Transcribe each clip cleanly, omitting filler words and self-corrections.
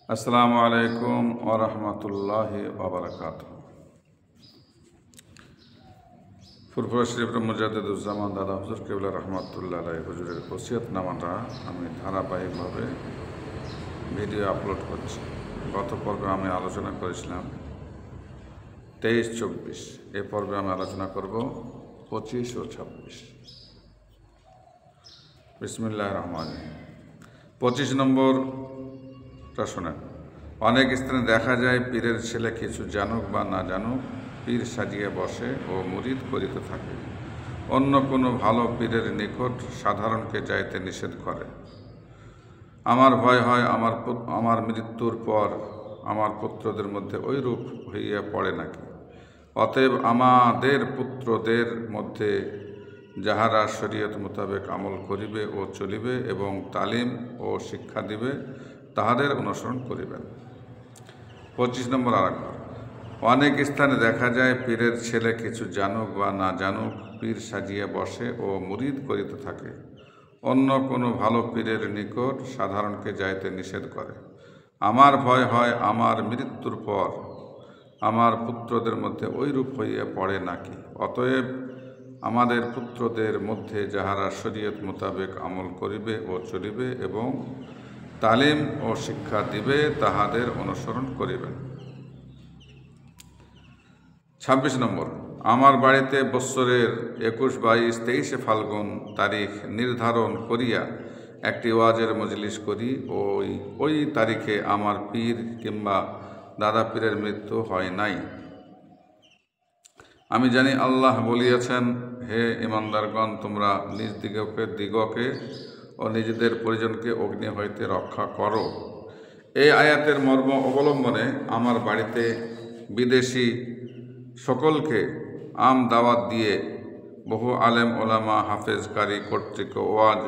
আসসালামু আলাইকুম ওয়া রাহমাতুল্লাহি ওয়া বারাকাতুহু। ফুরফুরা শরীফের মুজাদ্দিদুজ্জামান দাদা হুজুর কিবলা রহমাতুল্লাহ আলাইহি হুজুরের ওসিয়তনামাটা আমি ধারাবাহিকভাবে ভিডিও আপলোড করছি। গত পর্বে আমি আলোচনা করেছিলাম 23-24, এ পর্বে আমি আলোচনা করব 25 ও 26। বিসমিল্লাহির রহমানির রহিম। 25 নম্বরটা শোনেন। অনেক স্থানে দেখা যায় পীরের ছেলে কিছু জানুক বা না জানুক পীর সাজিয়ে বসে ও মুরিদ করিতে থাকে। অন্য কোনো ভালো পীরের নিকট সাধারণকে যাইতে নিষেধ করে। আমার ভয় হয় আমার মৃত্যুর পর আমার পুত্রদের মধ্যে ওইরূপ হইয়া পড়ে নাকি। অতএব আমাদের পুত্রদের মধ্যে যাহারা শরীয়ত মোতাবেক আমল করিবে ও চলিবে এবং তালিম ও শিক্ষা দিবে তাহাদের অনুসরণ করিবেন। 25 নম্বর আরেকবার। অনেক স্থানে দেখা যায় পীরের ছেলে কিছু জানুক বা না জানুক পীর সাজিয়ে বসে ও মুরিদ করিতে থাকে। অন্য কোনো ভালো পীরের নিকট সাধারণকে যাইতে নিষেধ করে। আমার ভয় হয় আমার মৃত্যুর পর আমার পুত্রদের মধ্যে ওইরূপ হইয়া পড়ে নাকি। অতএব আমাদের পুত্রদের মধ্যে যাহারা শরীয়ত মোতাবেক আমল করিবে ও চলিবে এবং তালিম ও শিক্ষা দিবে তাহাদের অনুসরণ করিবেন। 26 নম্বর। আমার বাড়িতে বৎসরের 21, 22, 23 ফাল্গুন তারিখ নির্ধারণ করিয়া একটি ওয়াজের মজলিস করি। ওই তারিখে আমার পীর কিংবা দাদা পীরের মৃত্যু হয় নাই। আমি জানি আল্লাহ বলিয়াছেন, হে ইমানদারগণ, তোমরা নিজ দিগকে ও নিজেদের পরিজনকে অগ্নি হইতে রক্ষা করো। এই আয়াতের মর্ম অবলম্বনে আমার বাড়িতে বিদেশি সকলকে আম দাওয়াত দিয়ে বহু আলেম ওলামা হাফেজ কারি কর্তৃক ওয়াজ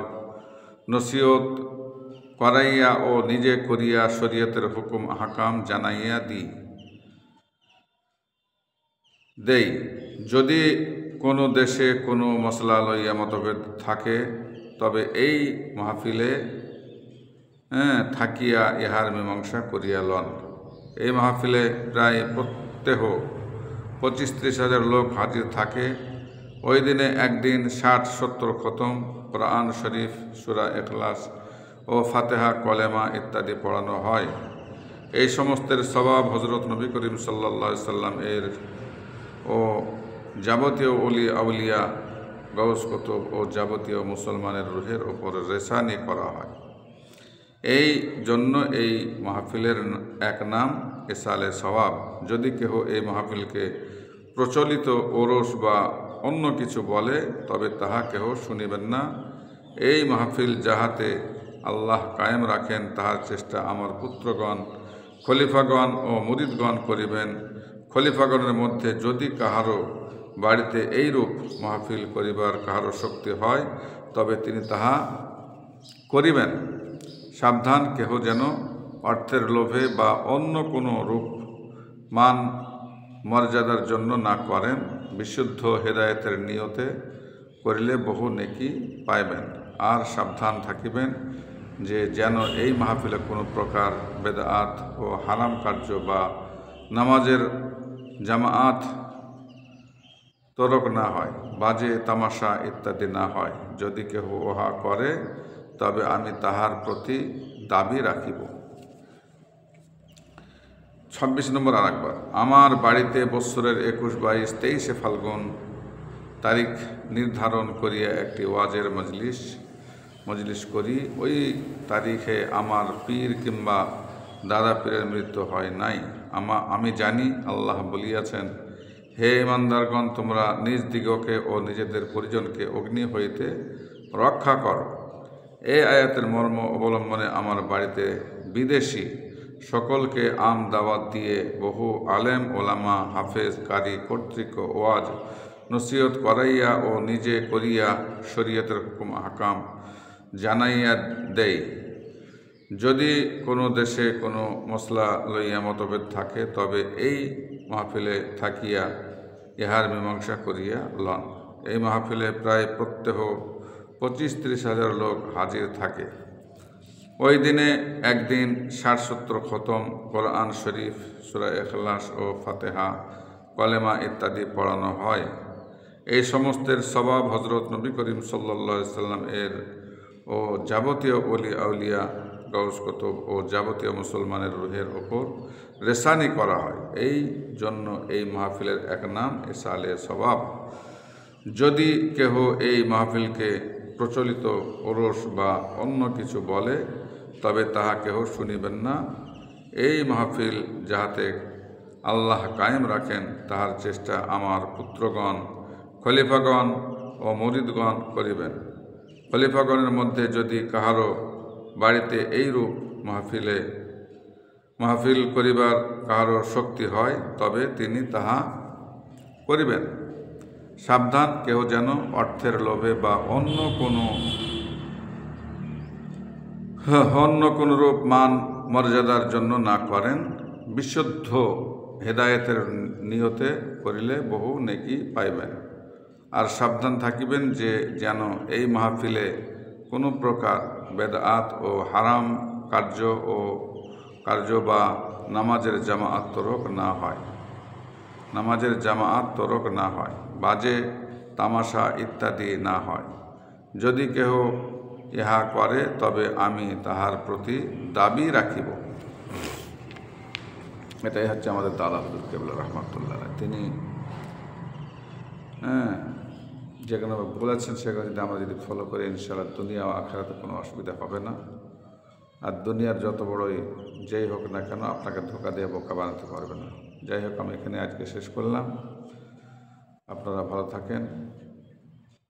নসিহত করাইয়া ও নিজে করিয়া শরীয়তের হুকুম হাকাম জানাইয়া দেই। যদি কোনো দেশে কোনো মসলা লইয়া মতভেদ থাকে তবে এই মাহফিলে থাকিয়া ইহার মীমাংসা করিয়া লন। এই মাহফিলে প্রায় প্রত্যহ 25-30 হাজার লোক হাজির থাকে। ওই দিনে একদিন 60-70 খতম কোরআন শরীফ, সূরা ইখলাস ও ফাতেহা, কলেমা ইত্যাদি পড়ানো হয়। এই সমস্তের সওয়াব হযরত নবী করিম সাল্লাল্লাহু আলাইহি সাল্লাম এর ও যাবতীয় আউলিয়া গৌস কুতুব ও যাবতীয় মুসলমানের রুহের ওপর রেসানি করা হয়। এই জন্য এই মাহফিলের এক নাম ইসালে সওয়াব। যদি কেহ এই মাহফিলকে প্রচলিত ওরস বা অন্য কিছু বলে তবে তাহা কেহ শুনিবেন না। এই মাহফিল যাহাতে আল্লাহ কায়েম রাখেন তাহার চেষ্টা আমার পুত্রগণ, খলিফাগণ ও মুরিদগণ করিবেন। খলিফাগণের মধ্যে যদি কাহারও বাড়িতে এইরূপ মাহফিল করিবার কাহারও শক্তি হয় তবে তিনি তাহা করিবেন। সাবধান, কেহ যেন অর্থের লোভে বা অন্য কোনো রূপ মান মর্যাদার জন্য না করেন। বিশুদ্ধ হেদায়েতের নিয়তে করিলে বহু নেকি পাইবেন। আর সাবধান থাকিবেন যে যেন এই মাহফিলে কোনো প্রকার বেদআত ও হারাম কার্য বা নামাজের জামাআত তরক না হয়, বাজে তামাশা ইত্যাদি না হয়। যদি কেহ উহা করে তবে আমি তাহার প্রতি দাবি রাখিব। 26 নম্বর আরেকবার। আমার বাড়িতে বৎসরের 21, 22, 23 ফাল্গুন তারিখ নির্ধারণ করিয়া একটি ওয়াজের মজলিস করি। ওই তারিখে আমার পীর কিংবা দাদা পীরের মৃত্যু হয় নাই। আমি জানি আল্লাহ বলিয়াছেন, হে ইমানদারগণ, তোমরা নিজ দিগকে ও নিজেদের পরিজনকে অগ্নি হইতে রক্ষা করো। এই আয়াতের মর্ম অবলম্বনে আমার বাড়িতে বিদেশি সকলকে আম দাওয়াত দিয়ে বহু আলেম ওলামা হাফেজ কারি কর্তৃক ওয়াজ নসিহত করাইয়া ও নিজে করিয়া শরীয়তের হুকুম হাকাম জানাইয়া দেই। যদি কোনো দেশে কোনো মসলা লইয়া মতভেদ থাকে তবে এই মাহফিলে থাকিয়া ইহার মীমাংসা করিয়া লন। এই মাহফিলে প্রায় প্রত্যহ 25-30 হাজার লোক হাজির থাকে। ওই দিনে একদিন 60-70 খতম কোরআন শরীফ, সূরা ইখলাস ও ফাতিহা, কলেমা ইত্যাদি পড়ানো হয়। এই সমস্তের সওয়াব হযরত নবী করিম সাল্লাল্লাহু আলাইহি সাল্লাম এর ও যাবতীয় ওলি আউলিয়া, গাউস কুতুব ও যাবতীয় মুসলমানের রুহের ওপর রেসানি করা হয়। এই জন্য এই মাহফিলের এক নাম ইসালে সওয়াব। যদি কেহ এই মাহফিলকে প্রচলিত ওরস বা অন্য কিছু বলে, তবে তাহা কেহ শুনিবেন না। এই মাহফিল যাহাতে আল্লাহ কায়েম রাখেন, তাহার চেষ্টা আমার পুত্রগণ, খলিফাগণ ও মুরিদগণ করিবেন। খলিফাগণের মধ্যে যদি কাহারও বাড়িতে এইরূপ মাহফিল করিবার কাহারও শক্তি হয়, তবে তিনি তাহা করিবেন। সাবধান, কেহ যেন অর্থের লোভে বা অন্য কোনো রূপ মান মর্যাদার জন্য না করেন। বিশুদ্ধ হেদায়েতের নিয়তে করিলে বহু নেকি পাইবেন। আর সাবধান থাকিবেন যে যেন এই মাহফিলে কোনো প্রকার বেদআত ও হারাম কার্য বা নামাজের জামাআত তরক না হয়, বাজে তামাশা ইত্যাদি না হয়। যদি কেহ ইহা করে, তবে আমি তাহার প্রতি দাবি রাখিব। এটাই হচ্ছে আমাদের দাদা হুজুর কেবলা রহমাতুল্লাহ। তিনি যেগুলো বলেছেন সেগুলো যদি আমরা ফলো করি, ইনশাআল্লাহ দুনিয়া ও আখিরাতে কোনো অসুবিধা হবে না। আর দুনিয়ার যত বড়ই যেই হোক না কেন, আপনাকে ধোঁকা দিয়ে বোকা বানাতে পারবে না। যাই হোক, আমি এখানে আজকে শেষ করলাম। আপনারা ভালো থাকেন।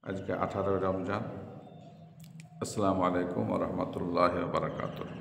আজকে 18 রমজান। আসসালামু আলাইকুম ওয়া রাহমাতুল্লাহি ওয়া বারাকাতুহু।